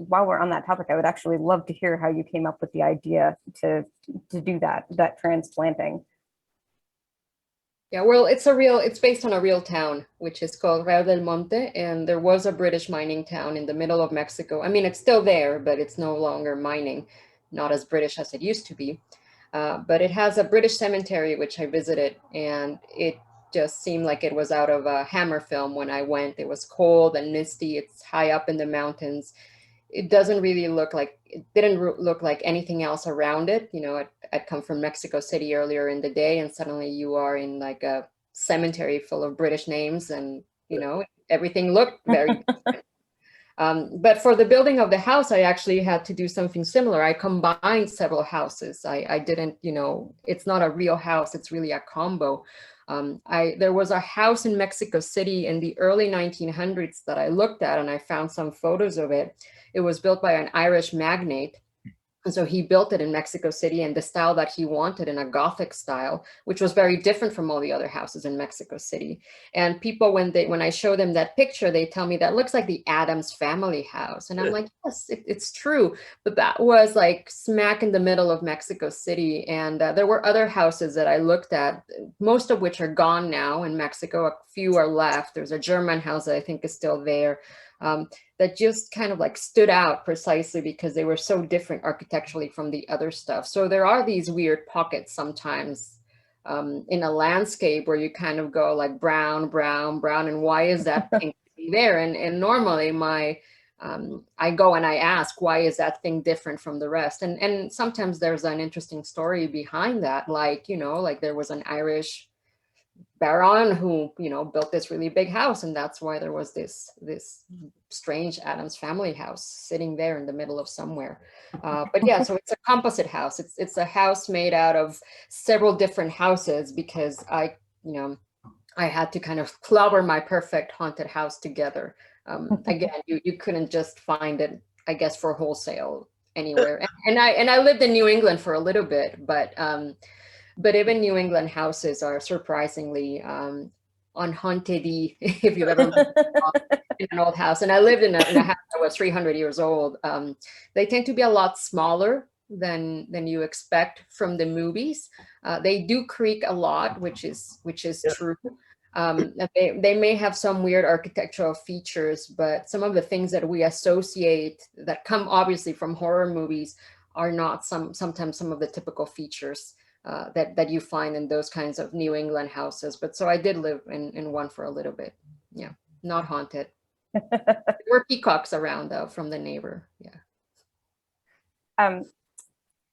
While we're on that topic, I would actually love to hear how you came up with the idea to do that transplanting. Yeah, well, it's based on a real town, which is called Real del Monte, and there was a British mining town in the middle of Mexico. I mean, it's still there, but it's no longer mining, not as British as it used to be. But it has a British cemetery, which I visited, and it just seemed like it was out of a Hammer film when I went. It was cold and misty. It's high up in the mountains. It doesn't really look like, it didn't look like anything else around it. You know, I'd come from Mexico City earlier in the day, and suddenly you are in like a cemetery full of British names, and, you know, everything looked very different. But for the building of the house, I actually had to do something similar. I combined several houses. I didn't, you know, it's not a real house, it's really a combo. There was a house in Mexico City in the early 1900s that I looked at, and I found some photos of it. It was built by an Irish magnate. And so he built it in Mexico City in the style that he wanted, in a Gothic style, which was very different from all the other houses in Mexico City. And people, when I show them that picture, they tell me that looks like the Addams Family house. And I'm like, yes, it's true. But that was like smack in the middle of Mexico City. And there were other houses that I looked at, most of which are gone now in Mexico. A few are left. There's a German house that I think is still there. That just kind of like stood out precisely because they were so different architecturally from the other stuff. So there are these weird pockets sometimes in a landscape where you kind of go like brown, brown, brown, and why is that pink there? And normally I go and I ask, why is that thing different from the rest? And sometimes there's an interesting story behind that, like, you know, like there was an Irish baron who, you know, built this really big house, and that's why there was this strange Addams Family house sitting there in the middle of somewhere. But yeah, so it's a composite house. It's a house made out of several different houses because I had to kind of clobber my perfect haunted house together. Again, you couldn't just find it, I guess, for wholesale anywhere. And I lived in New England for a little bit, but even New England houses are surprisingly unhaunted-y if you've ever lived in an old house. And I lived in a house that was 300 years old. They tend to be a lot smaller than you expect from the movies. They do creak a lot, which is true. They may have some weird architectural features, but some of the things that we associate that come obviously from horror movies are not sometimes some of the typical features that you find in those kinds of New England houses. But so I did live in one for a little bit. Yeah, not haunted. There were peacocks around though from the neighbor. Yeah.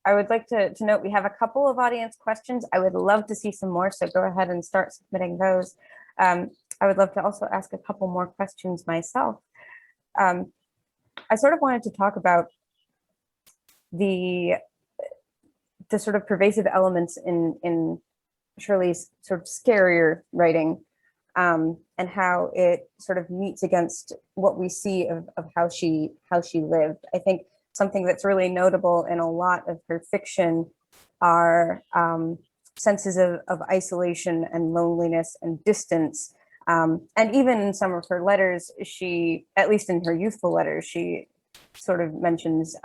I would like to note we have a couple of audience questions. I would love to see some more, so go ahead and start submitting those. I would love to also ask a couple more questions myself. I sort of wanted to talk about the sort of pervasive elements in Shirley's sort of scarier writing, and how it sort of meets against what we see of how she lived. I think something that's really notable in a lot of her fiction are senses of isolation and loneliness and distance. And even in some of her letters, she, at least in her youthful letters, she sort of mentions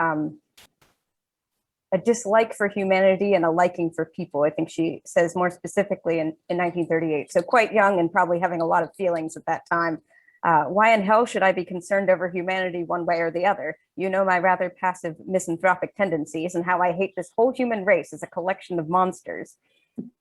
a dislike for humanity and a liking for people. I think she says more specifically in 1938. So quite young and probably having a lot of feelings at that time. Why in hell should I be concerned over humanity one way or the other? You know my rather passive misanthropic tendencies and how I hate this whole human race as a collection of monsters.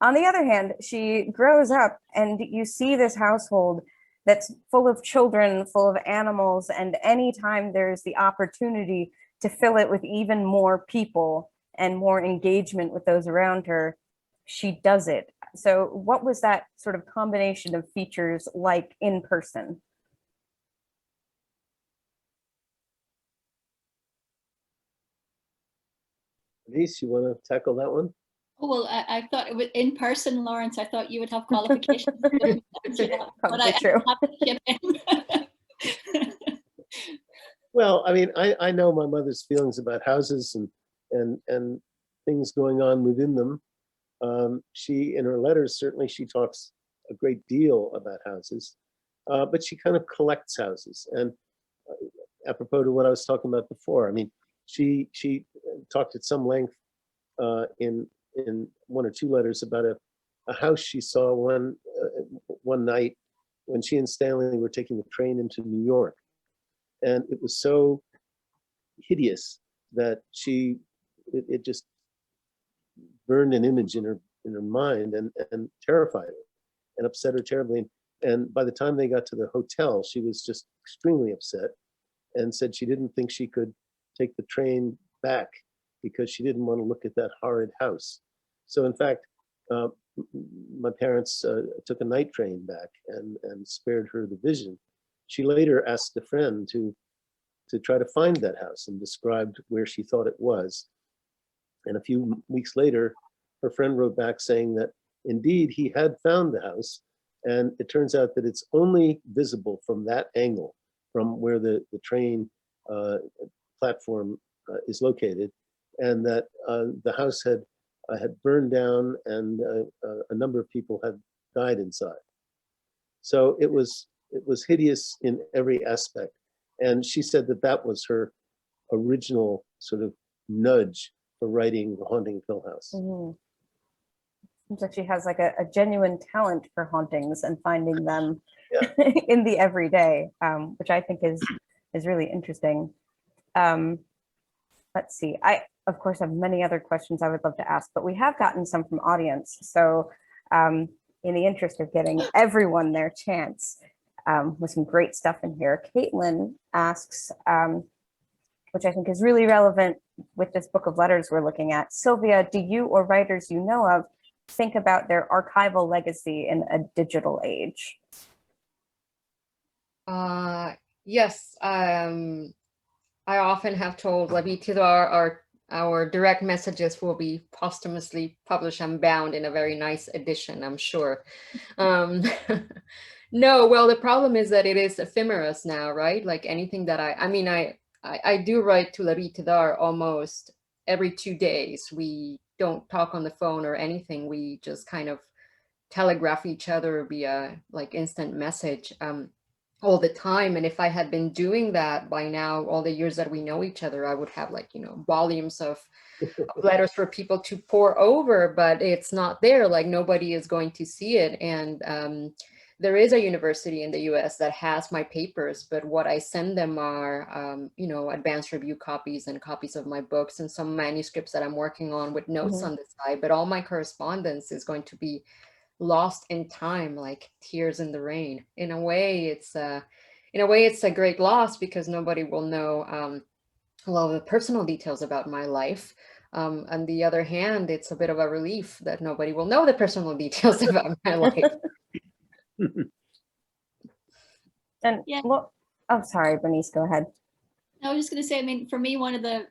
On the other hand, she grows up and you see this household that's full of children, full of animals, and anytime there's the opportunity to fill it with even more people and more engagement with those around her, she does it. So what was that sort of combination of features like in person? Bernice, you want to tackle that one? Oh, well, I thought it was in person, Laurence. I thought you would have qualifications. But I true. have to chip in. Well, I mean, I know my mother's feelings about houses and things going on within them. She, in her letters, certainly she talks a great deal about houses, but she kind of collects houses. And apropos to what I was talking about before, I mean, she talked at some length in one or two letters about a house she saw one night when she and Stanley were taking the train into New York. And it was so hideous that it just burned an image in her mind and terrified her and upset her terribly. And by the time they got to the hotel, she was just extremely upset and said she didn't think she could take the train back because she didn't want to look at that horrid house. So in fact, my parents took a night train back and spared her the vision. She later asked a friend to try to find that house and described where she thought it was. And a few weeks later, her friend wrote back saying that indeed he had found the house. And it turns out that it's only visible from that angle, from where the train platform is located, and that the house had burned down and a number of people had died inside. So it was hideous in every aspect. And she said that that was her original sort of nudge for writing The Haunting of Hill House. Mm-hmm. Seems like she has like a genuine talent for hauntings and finding them in the everyday, which I think is really interesting. Let's see. I, of course, have many other questions I would love to ask, but we have gotten some from audience. So in the interest of getting everyone their chance, with some great stuff in here, Caitlin asks, which I think is really relevant with this book of letters we're looking at. Silvia, do you or writers you know of think about their archival legacy in a digital age? Yes. I often have told our direct messages will be posthumously published and bound in a very nice edition, I'm sure. No, well, the problem is that it is ephemeris now, right? Like anything that I do write to La Vitidar almost every 2 days. We don't talk on the phone or anything. We just kind of telegraph each other via like instant message all the time. And if I had been doing that by now, all the years that we know each other, I would have like, volumes of letters for people to pour over, but it's not there. Like nobody is going to see it. And there is a university in the US that has my papers, but what I send them are, advanced review copies and copies of my books and some manuscripts that I'm working on with notes on the side. But all my correspondence is going to be lost in time, like tears in the rain. In a way, it's a great loss because nobody will know a lot of the personal details about my life. On the other hand, it's a bit of a relief that nobody will know the personal details about my life. And well, oh, sorry, Bernice, go ahead. I was just going to say, I mean, for me, one of the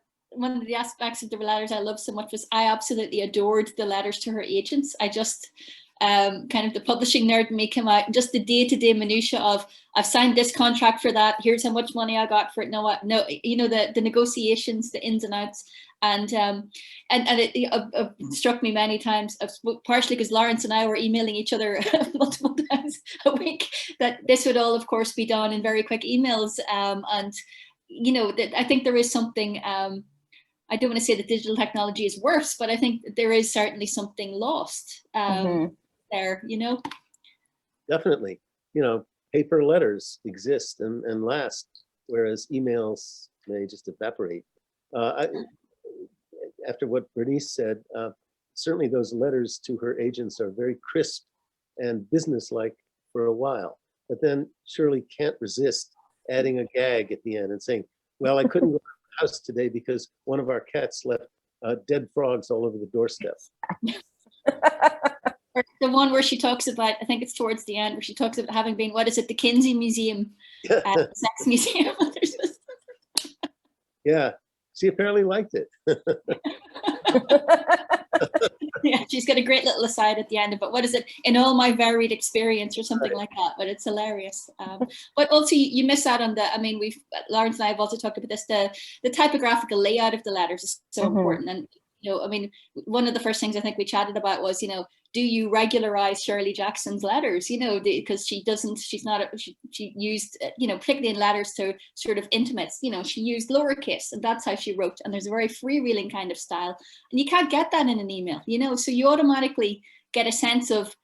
aspects of the letters I loved so much was I absolutely adored the letters to her agents. I just kind of the publishing nerd in me came out, just the day-to-day minutia of I've signed this contract for that, here's how much money I got for it, the negotiations, the ins and outs, and it struck me many times, partially because Laurence and I were emailing each other multiple times a week, that this would all of course be done in very quick emails, and I think there is something I don't want to say that digital technology is worse, but I think that there is certainly something lost there, you know? Definitely. You know, paper letters exist and last, whereas emails may just evaporate. After what Bernice said, certainly those letters to her agents are very crisp and businesslike for a while. But then Shirley can't resist adding a gag at the end and saying, well, I couldn't go to the house today because one of our cats left dead frogs all over the doorstep. The one where she talks about, I think it's towards the end, where she talks about having been, what is it, the Kinsey Museum, sex museum. Yeah, she apparently liked it. Yeah, she's got a great little aside at the end of it. What is it? In all my varied experience or something like that, but it's hilarious. But also you miss out on the, I mean, Laurence and I have also talked about this, the typographical layout of the letters is so important. And, you know, I mean, one of the first things I think we chatted about was, you know, do you regularize Shirley Jackson's letters? You know, because she used, you know, particularly in letters to sort of intimates, you know, she used lowercase, and that's how she wrote. And there's a very freewheeling kind of style. And you can't get that in an email, you know, so you automatically get a sense of,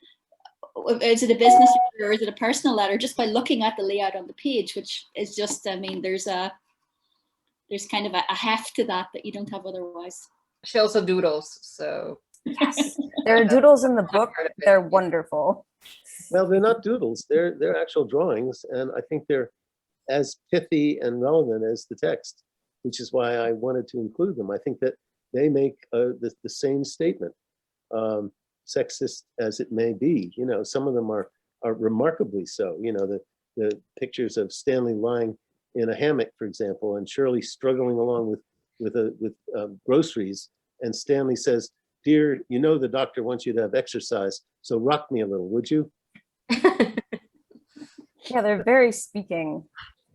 is it a business letter or is it a personal letter, just by looking at the layout on the page, which is just, I mean, there's kind of a heft to that you don't have otherwise. She also doodles, so. Yes, there are doodles in the book. They're wonderful. Well, they're not doodles. They're actual drawings, and I think they're as pithy and relevant as the text, which is why I wanted to include them. I think that they make the same statement, sexist as it may be. You know, some of them are remarkably so. You know, the pictures of Stanley lying in a hammock, for example, and Shirley struggling along with groceries, and Stanley says, "Dear, you know the doctor wants you to have exercise, so rock me a little, would you?" Yeah, they're very speaking.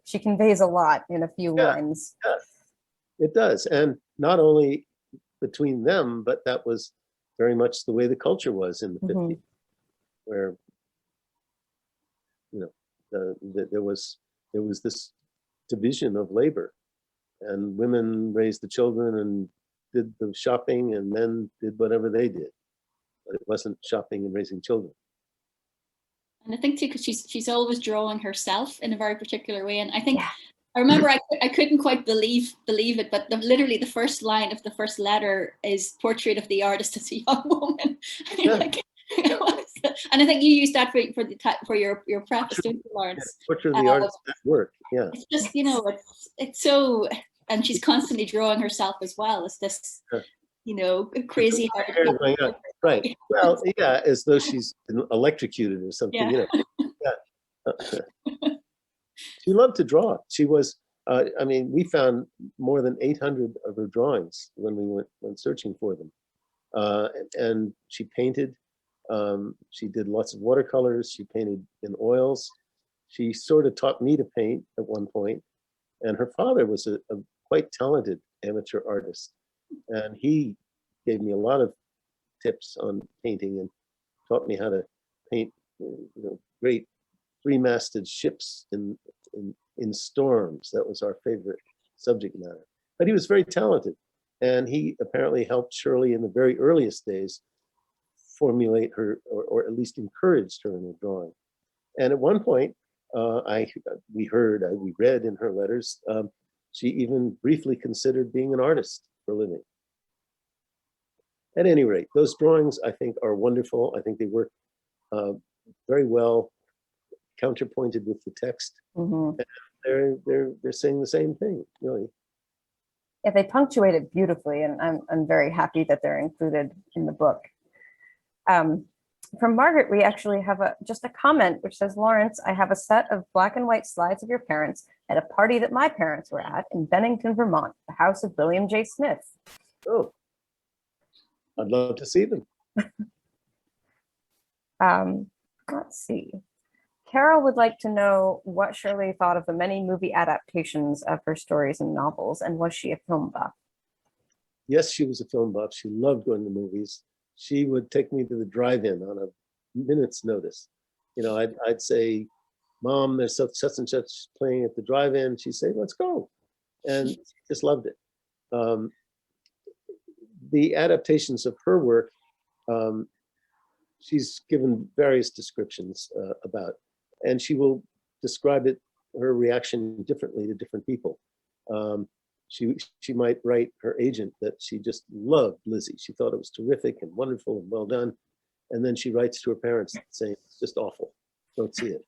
She conveys a lot in a few lines. Yeah, it does. And not only between them, but that was very much the way the culture was in the 50s, where, you know, there was this division of labor, and women raised the children and did the shopping, and men did whatever they did, but it wasn't shopping and raising children. And I think too, because she's always drawing herself in a very particular way. And I think, I remember I couldn't quite believe it, but literally the first line of the first letter is portrait of the artist as a young woman. Yeah. Like, and I think you used that for your preface, don't you, Laurence? Yeah, portrait of the artist at work. Yeah. It's just, you know, it's so, and she's constantly drawing herself as well as this, you know, crazy. Right. Well, yeah, as though she's been electrocuted or something. Yeah. You know. Yeah. She loved to draw. She was. I mean, we found more than 800 of her drawings when we went searching for them, and she painted. She did lots of watercolors. She painted in oils. She sort of taught me to paint at one point, and her father was a quite talented amateur artist, and he gave me a lot of tips on painting and taught me how to paint, you know, great three-masted ships in storms. That was our favorite subject matter. But he was very talented, and he apparently helped Shirley in the very earliest days formulate her, or at least encouraged her in her drawing. And at one point, we read in her letters, she even briefly considered being an artist for a living. At any rate, those drawings, I think, are wonderful. I think they work very well counterpointed with the text. They're saying the same thing, really. Yeah, they punctuate it beautifully, and I'm very happy that they're included in the book. From Margaret, we actually have just a comment which says, "Laurence, I have a set of black and white slides of your parents at a party that my parents were at in Bennington, Vermont, the house of William J. Smith." Oh, I'd love to see them. Let's see. Carol would like to know what Shirley thought of the many movie adaptations of her stories and novels, and was she a film buff? Yes, she was a film buff. She loved going to movies. She would take me to the drive-in on a minute's notice. You know, I'd say, "Mom, there's such and such playing at the drive-in." She'd say, "Let's go," and she just loved it. the adaptations of her work, she's given various descriptions about, and she will describe it, her reaction differently to different people. She might write her agent that she just loved Lizzie. She thought it was terrific and wonderful and well done. And then she writes to her parents saying, it's just awful, don't see it.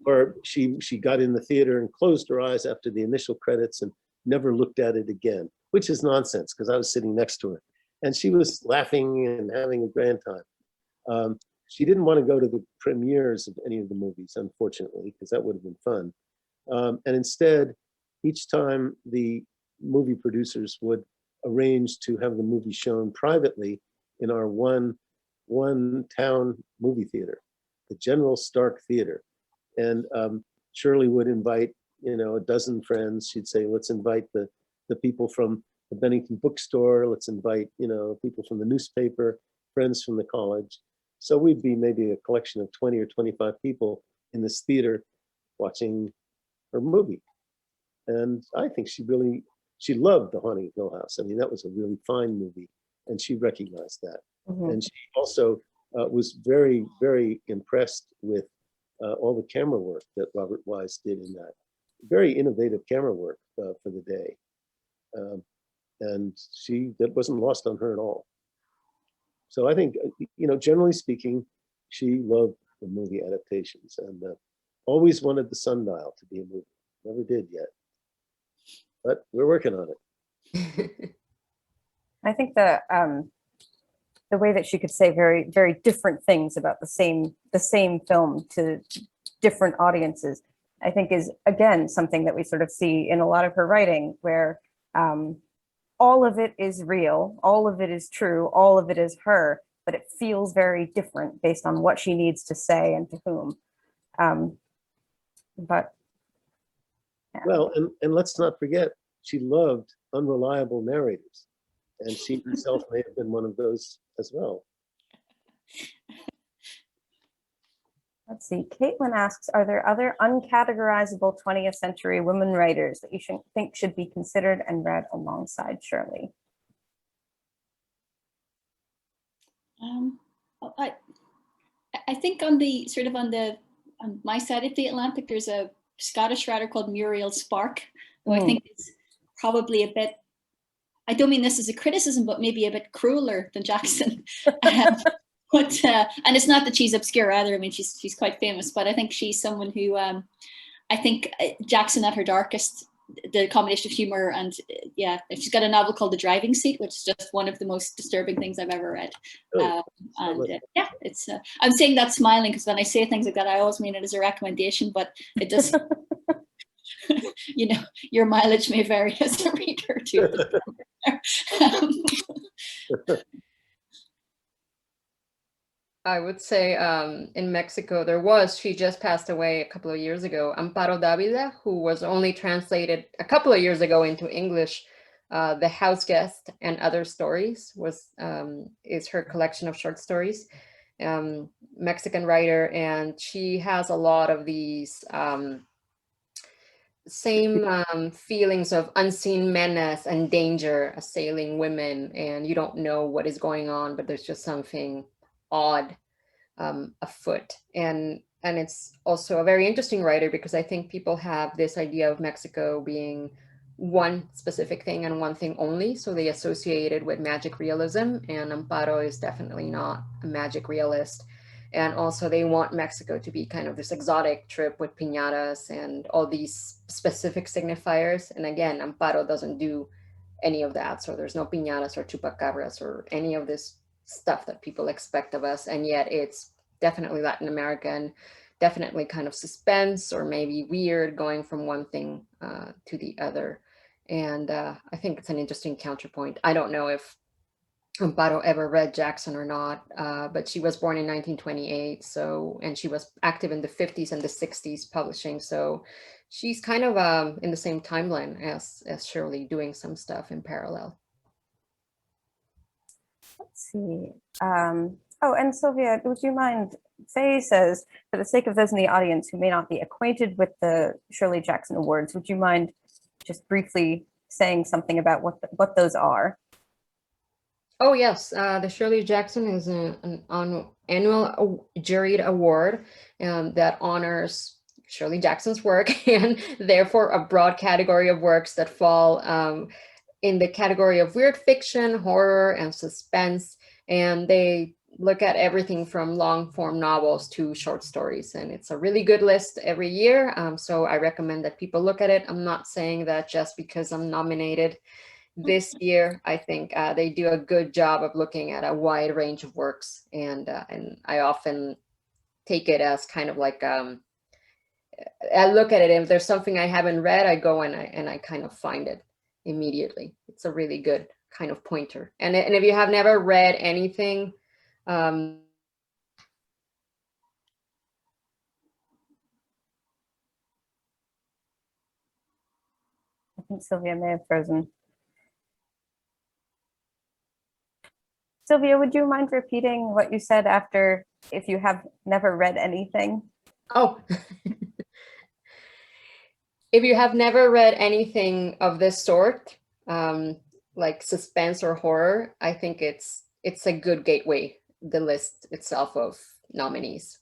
Or she got in the theater and closed her eyes after the initial credits and never looked at it again, which is nonsense because I was sitting next to her. And she was laughing and having a grand time. She didn't want to go to the premieres of any of the movies, unfortunately, because that would have been fun. And instead, each time the movie producers would arrange to have the movie shown privately in our one town movie theater, the General Stark Theater. And Shirley would invite, a dozen friends. She'd say, let's invite the people from the Bennington bookstore. Let's invite, people from the newspaper, friends from the college. So we'd be maybe a collection of 20 or 25 people in this theater watching her movie. And I think she loved The Haunting of Hill House. I mean, that was a really fine movie, and she recognized that. Mm-hmm. And she also was very, very impressed with all the camera work that Robert Wise did in that. Very innovative camera work for the day. And that wasn't lost on her at all. So I think, generally speaking, she loved the movie adaptations and always wanted The Sundial to be a movie. Never did yet, but we're working on it. I think the way that she could say very, very different things about the same film to different audiences, I think is, again, something that we sort of see in a lot of her writing, where all of it is real, all of it is true, all of it is her, but it feels very different based on what she needs to say and to whom. But yeah. Well, and let's not forget, she loved unreliable narrators, and she herself may have been one of those as well. Let's see. Caitlin asks, are there other uncategorizable 20th century women writers that you think should be considered and read alongside Shirley? I think on my side of the Atlantic, there's a Scottish writer called Muriel Spark, who I think is probably a bit, I don't mean this as a criticism, but maybe a bit crueler than Jackson. And it's not that she's obscure either. I mean, she's quite famous, but I think she's someone who, I think Jackson at her darkest, the combination of humor and she's got a novel called The Driving Seat, which is just one of the most disturbing things I've ever read. It's I'm saying that smiling because when I say things like that, I always mean it as a recommendation, but it does, your mileage may vary as a reader too. I would say in Mexico, she just passed away a couple of years ago, Amparo Dávila, who was only translated a couple of years ago into English. The House Guest and Other Stories is her collection of short stories. Mexican writer, and she has a lot of these same feelings of unseen menace and danger assailing women, and you don't know what is going on, but there's just something odd afoot. And it's also a very interesting writer because I think people have this idea of Mexico being one specific thing and one thing only, so they associate it with magic realism, and Amparo is definitely not a magic realist. And also they want Mexico to be kind of this exotic trip with piñatas and all these specific signifiers, and again, Amparo doesn't do any of that, so there's no piñatas or chupacabras or any of this stuff that people expect of us, and yet it's definitely Latin American, definitely kind of suspense or maybe weird, going from one thing to the other. And I think it's an interesting counterpoint. I don't know if Amparo ever read Jackson or not, but she was born in 1928, and she was active in the 50s and the 60s publishing, so she's kind of in the same timeline as Shirley, doing some stuff in parallel. Let's see. And Silvia, would you mind, Faye says, for the sake of those in the audience who may not be acquainted with the Shirley Jackson Awards, would you mind just briefly saying something about what those are? Oh yes, the Shirley Jackson is an annual juried award that honors Shirley Jackson's work and therefore a broad category of works that fall in the category of weird fiction, horror, and suspense. And they look at everything from long form novels to short stories. And it's a really good list every year. So I recommend that people look at it. I'm not saying that just because I'm nominated this year. I think they do a good job of looking at a wide range of works. And I often take it as kind of like, I look at it, and if there's something I haven't read, I go and I kind of find it immediately. It's a really good kind of pointer. And if you have never read anything, I think Sylvia may have frozen. Sylvia, would you mind repeating what you said after if you have never read anything? oh, if you have never read anything of this sort, like suspense or horror, I think it's a good gateway, the list itself of nominees.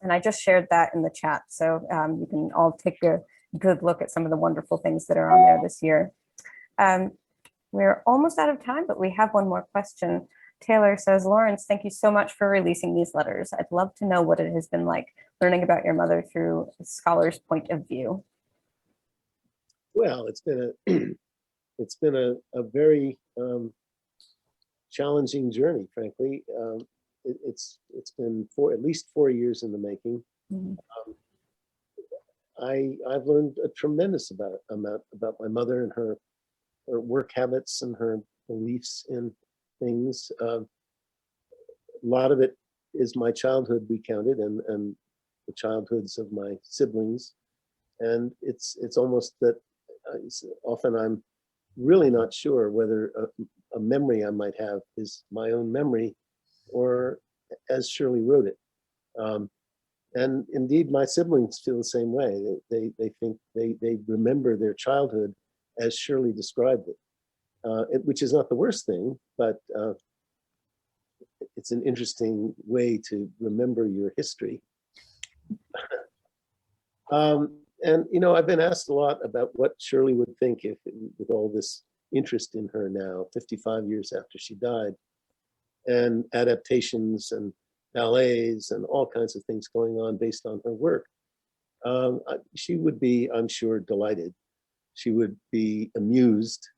And I just shared that in the chat, so you can all take a good look at some of the wonderful things that are on there this year. We're almost out of time, but we have one more question. Taylor says, Laurence, thank you so much for releasing these letters. I'd love to know what it has been like learning about your mother through a scholar's point of view. Well, it's been a very challenging journey, frankly. It's been at least 4 years in the making. Mhm. I've learned a tremendous amount about my mother and her work habits and her beliefs in things. A lot of it is my childhood recounted and the childhoods of my siblings. And it's almost that often I'm really not sure whether a memory I might have is my own memory or as Shirley wrote it. And indeed, my siblings feel the same way. They think they remember their childhood as Shirley described it, which is not the worst thing, but it's an interesting way to remember your history. And I've been asked a lot about what Shirley would think if, with all this interest in her now, 55 years after she died, and adaptations and ballets and all kinds of things going on based on her work. She would be, I'm sure, delighted. She would be amused.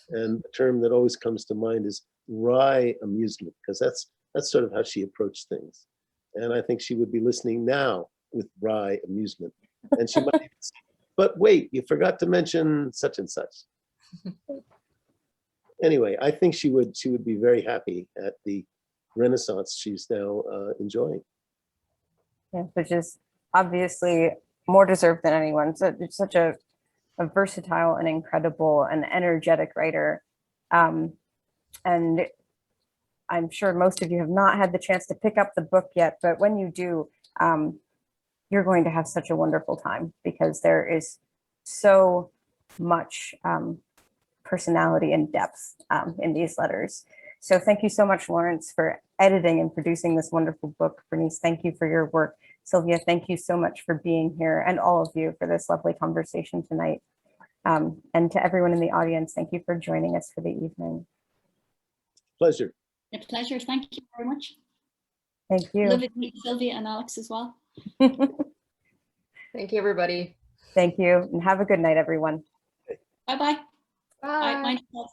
And the term that always comes to mind is wry amusement, because that's sort of how she approached things. And I think she would be listening now with wry amusement. And she might even say, but wait, you forgot to mention such and such. Anyway, I think she would be very happy at the renaissance she's now enjoying. Yeah, which is obviously more deserved than anyone. So it's such a versatile and incredible and energetic writer. And I'm sure most of you have not had the chance to pick up the book yet, but when you do, you're going to have such a wonderful time because there is so much personality and depth in these letters. So thank you so much, Laurence, for editing and producing this wonderful book. Bernice, thank you for your work. Sylvia, thank you so much for being here, and all of you for this lovely conversation tonight. And to everyone in the audience, thank you for joining us for the evening. Pleasure. A pleasure. Thank you very much. Thank you. Lovely to meet Sylvia and Alex as well. Thank you, everybody. Thank you, and have a good night, everyone. Bye-bye. Bye. Mind yourself.